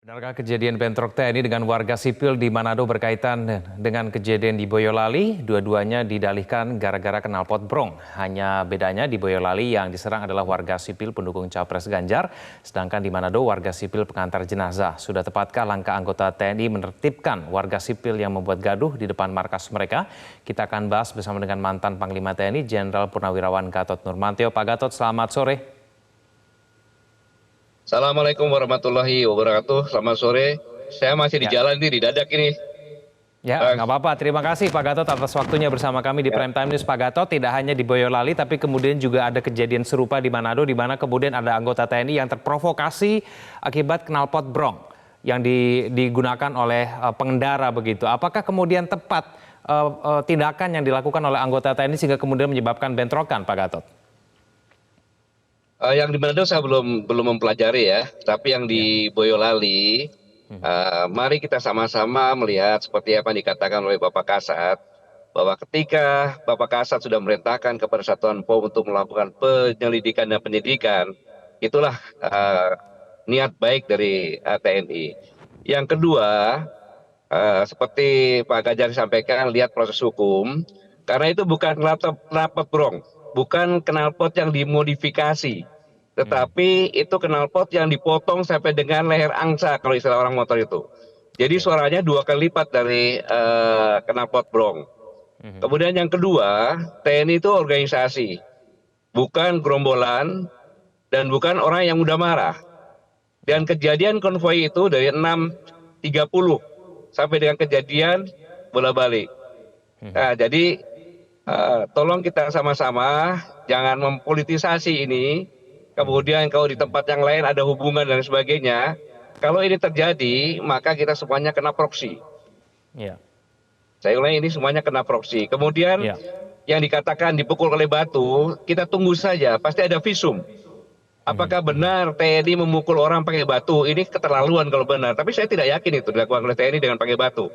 Benarkah kejadian bentrok TNI dengan warga sipil di Manado berkaitan dengan kejadian di Boyolali? Dua-duanya didalihkan gara-gara knalpot brong. Hanya bedanya di Boyolali yang diserang adalah warga sipil pendukung Capres Ganjar, sedangkan di Manado warga sipil pengantar jenazah. Sudah tepatkah langkah anggota TNI menertibkan warga sipil yang membuat gaduh di depan markas mereka? Kita akan bahas bersama dengan mantan Panglima TNI Jenderal Purnawirawan Gatot Nurmantio. Pak Gatot, selamat sore. Assalamualaikum warahmatullahi wabarakatuh. Selamat sore. Saya masih di Ya, jalan nih, di Dadak ini. ya, Bang. nggak apa-apa. Terima kasih Pak Gatot atas waktunya bersama kami di Ya. Prime Time News. Pak Gatot, tidak hanya di Boyolali, tapi kemudian juga ada kejadian serupa di Manado, di mana kemudian ada anggota TNI yang terprovokasi akibat knalpot brong yang digunakan oleh pengendara begitu. Apakah kemudian tepat tindakan yang dilakukan oleh anggota TNI sehingga kemudian menyebabkan bentrokan, Pak Gatot? Yang di Manado saya belum mempelajari ya, tapi yang Ya. di Boyolali, mari kita sama-sama melihat seperti apa yang dikatakan oleh Bapak Kasat, bahwa ketika Bapak Kasat sudah memerintahkan kepada Satuan POM untuk melakukan penyelidikan dan penyidikan, itulah niat baik dari TNI. Yang kedua, seperti Pak Ganjar sampaikan, lihat proses hukum, karena itu bukan knalpot brong, bukan knalpot yang dimodifikasi, tetapi itu knalpot yang dipotong sampai dengan leher angsa kalau istilah orang motor itu. Jadi Oke. suaranya 2 kali lipat dari knalpot brong. Kemudian yang kedua, TNI itu organisasi, bukan gerombolan dan bukan orang yang mudah marah. Dan kejadian konvoi itu dari 6.30 sampai dengan kejadian bola balik. Nah, jadi tolong kita sama-sama jangan mempolitisasi ini. Kemudian kalau di tempat yang lain ada hubungan dan sebagainya, kalau ini terjadi maka kita semuanya kena proksi. Ya. Saya ulangi, ini semuanya kena proksi. Kemudian Ya. yang dikatakan dipukul oleh batu, kita tunggu saja, pasti ada visum. Apakah benar TNI memukul orang pakai batu? Ini keterlaluan kalau benar. Tapi saya tidak yakin itu dilakukan oleh TNI dengan pakai batu.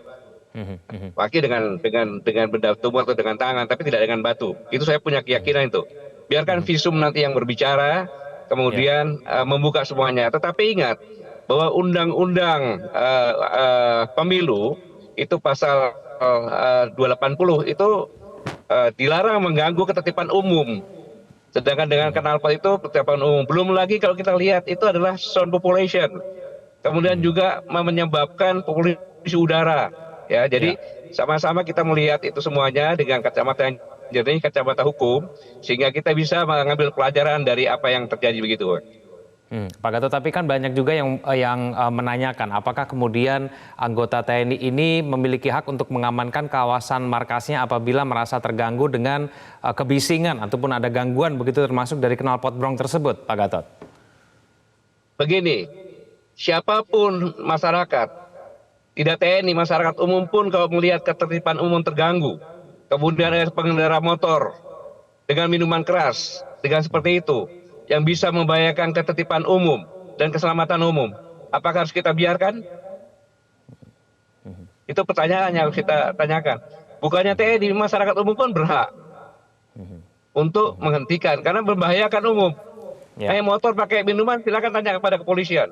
Pakai dengan benda tubuh atau dengan tangan, tapi tidak dengan batu. Itu saya punya keyakinan itu. Biarkan visum nanti yang berbicara, Ya. kemudian membuka semuanya. Tetapi ingat bahwa undang-undang pemilu itu pasal 280 itu dilarang mengganggu ketertiban umum. Sedangkan dengan knalpot itu ketertiban umum. Belum lagi kalau kita lihat itu adalah sound population. Kemudian juga menyebabkan polusi udara. Ya, jadi Ya. sama-sama kita melihat itu semuanya dengan kacamata yang jernih, kacamata hukum, sehingga kita bisa mengambil pelajaran dari apa yang terjadi begitu. Pak Gatot, tapi kan banyak juga yang menanyakan apakah kemudian anggota TNI ini memiliki hak untuk mengamankan kawasan markasnya apabila merasa terganggu dengan kebisingan ataupun ada gangguan begitu termasuk dari knalpot brong tersebut, Pak Gatot. Begini, siapapun masyarakat, tidak TNI, masyarakat umum pun kalau melihat ketertiban umum terganggu, kemudian ada pengendara motor dengan minuman keras, dengan seperti itu, yang bisa membahayakan ketertiban umum dan keselamatan umum, apakah harus kita biarkan? Itu pertanyaan yang harus kita tanyakan. Bukannya TNI, masyarakat umum pun berhak untuk menghentikan, karena membahayakan umum. Ya. Motor pakai minuman, silakan tanya kepada kepolisian.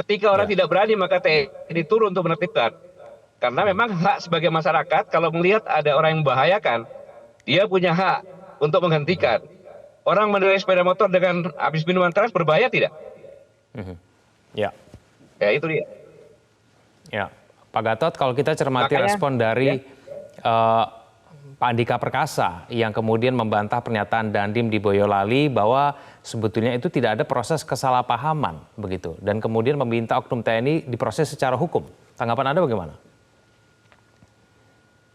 Ketika orang tidak berani, maka TNI turun untuk menertibkan. Karena memang hak sebagai masyarakat, kalau melihat ada orang yang membahayakan, dia punya hak untuk menghentikan. Orang mengendarai sepeda motor dengan habis minuman keras berbahaya tidak? Ya. Ya, itu dia. Ya, Pak Gatot, kalau kita cermati Makanya, respon dari Pak Andika Perkasa yang kemudian membantah pernyataan Dandim di Boyolali bahwa sebetulnya itu tidak ada proses kesalahpahaman begitu, dan kemudian meminta oknum TNI diproses secara hukum. Tanggapan Anda bagaimana?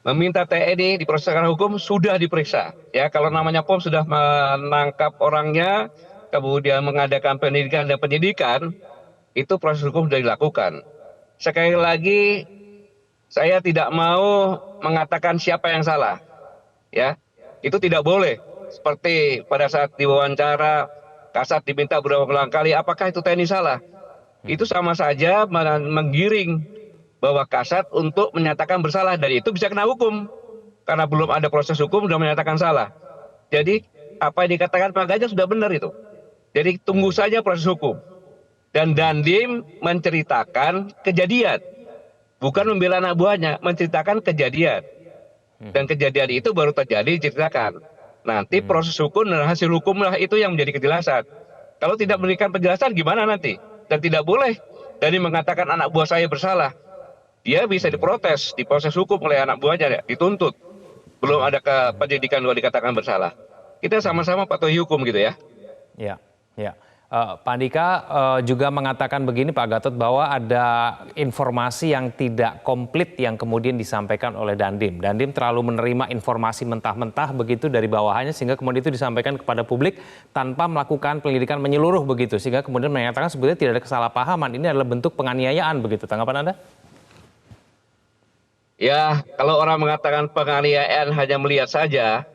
meminta TNI diproses secara hukum sudah diperiksa. Ya, kalau namanya POM sudah menangkap orangnya, kemudian mengadakan pendidikan dan penyidikan, itu proses hukum sudah dilakukan. Sekali lagi, saya tidak mau mengatakan siapa yang salah. Ya, itu tidak boleh. Seperti pada saat diwawancara, Kasat diminta berulang kali, apakah itu TNI salah? Itu sama saja menggiring bahwa Kasat untuk menyatakan bersalah, dan itu bisa kena hukum. Karena belum ada proses hukum, sudah menyatakan salah. Jadi, apa yang dikatakan Pak Ganjar sudah benar itu. Jadi tunggu saja proses hukum. Dan Dandim menceritakan kejadian, bukan membela anak buahnya, menceritakan kejadian. Dan kejadian itu baru terjadi diceritakan. Nanti proses hukum dan hasil hukumlah itu yang menjadi kejelasan. Kalau tidak memberikan penjelasan gimana nanti? Dan tidak boleh Dandim mengatakan anak buah saya bersalah. Dia bisa diprotes, diproses hukum oleh anak buahnya, dituntut. Belum ada penyidikan kalau dikatakan bersalah. Kita sama-sama patuhi hukum gitu ya. Ya, ya. Pak Andika juga mengatakan begini Pak Gatot bahwa ada informasi yang tidak komplit yang kemudian disampaikan oleh Dandim. Dandim terlalu menerima informasi mentah-mentah begitu dari bawahannya sehingga kemudian itu disampaikan kepada publik tanpa melakukan penyelidikan menyeluruh begitu. Sehingga kemudian menyatakan sebetulnya tidak ada kesalahpahaman. Ini adalah bentuk penganiayaan begitu. Tanggapan Anda? Ya, kalau orang mengatakan penganiayaan hanya melihat saja,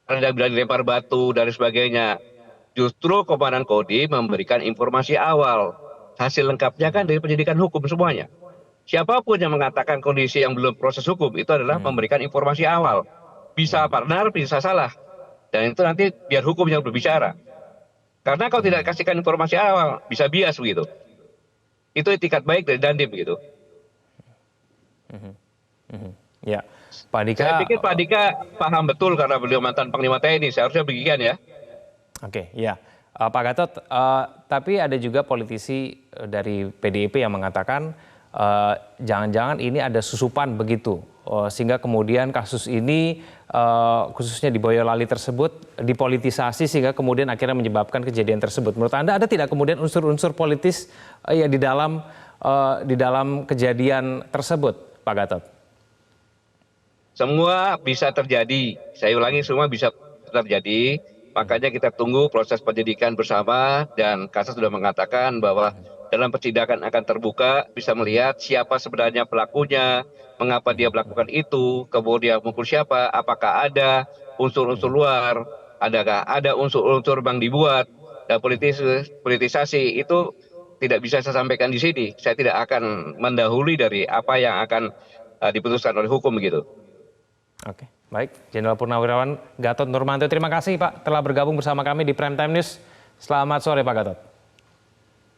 karena dia dilempar batu dan sebagainya, justru Komandan Kodim memberikan informasi awal. Hasil lengkapnya kan dari penyidikan hukum semuanya. Siapapun yang mengatakan kondisi yang belum proses hukum itu adalah memberikan informasi awal. Bisa benar, bisa salah. Dan itu nanti biar hukum yang berbicara. Karena kalau tidak kasihkan informasi awal, bisa bias begitu. Itu etikat baik dari Dandim begitu. Ya, Pak Andika. Saya pikir Pak Andika paham betul karena beliau mantan Panglima TNI. Seharusnya begini ya. Oke, ya. Pak Gatot, tapi ada juga politisi dari PDIP yang mengatakan jangan-jangan ini ada susupan begitu. Sehingga kemudian kasus ini khususnya di Boyolali tersebut dipolitisasi sehingga kemudian akhirnya menyebabkan kejadian tersebut. Menurut Anda ada tidak kemudian unsur-unsur politis ya di dalam kejadian tersebut, Pak Gatot? Semua bisa terjadi. Saya ulangi, semua bisa terjadi. Makanya kita tunggu proses penyidikan bersama dan Kasat sudah mengatakan bahwa dalam persidangan akan terbuka, bisa melihat siapa sebenarnya pelakunya, mengapa dia melakukan itu, kemudian mukul siapa, apakah ada unsur-unsur luar, adakah ada unsur-unsur yang dibuat, dan politisasi itu tidak bisa saya sampaikan di sini. Saya tidak akan mendahului dari apa yang akan diputuskan oleh hukum begitu. Oke, baik. Jenderal Purnawirawan Gatot Nurmantio, terima kasih Pak telah bergabung bersama kami di Prime Time News. Selamat sore Pak Gatot.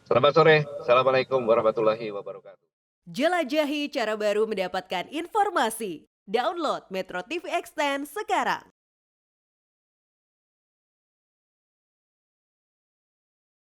Selamat sore. Assalamualaikum warahmatullahi wabarakatuh. Jelajahi cara baru mendapatkan informasi. Download Metro TV Extend sekarang.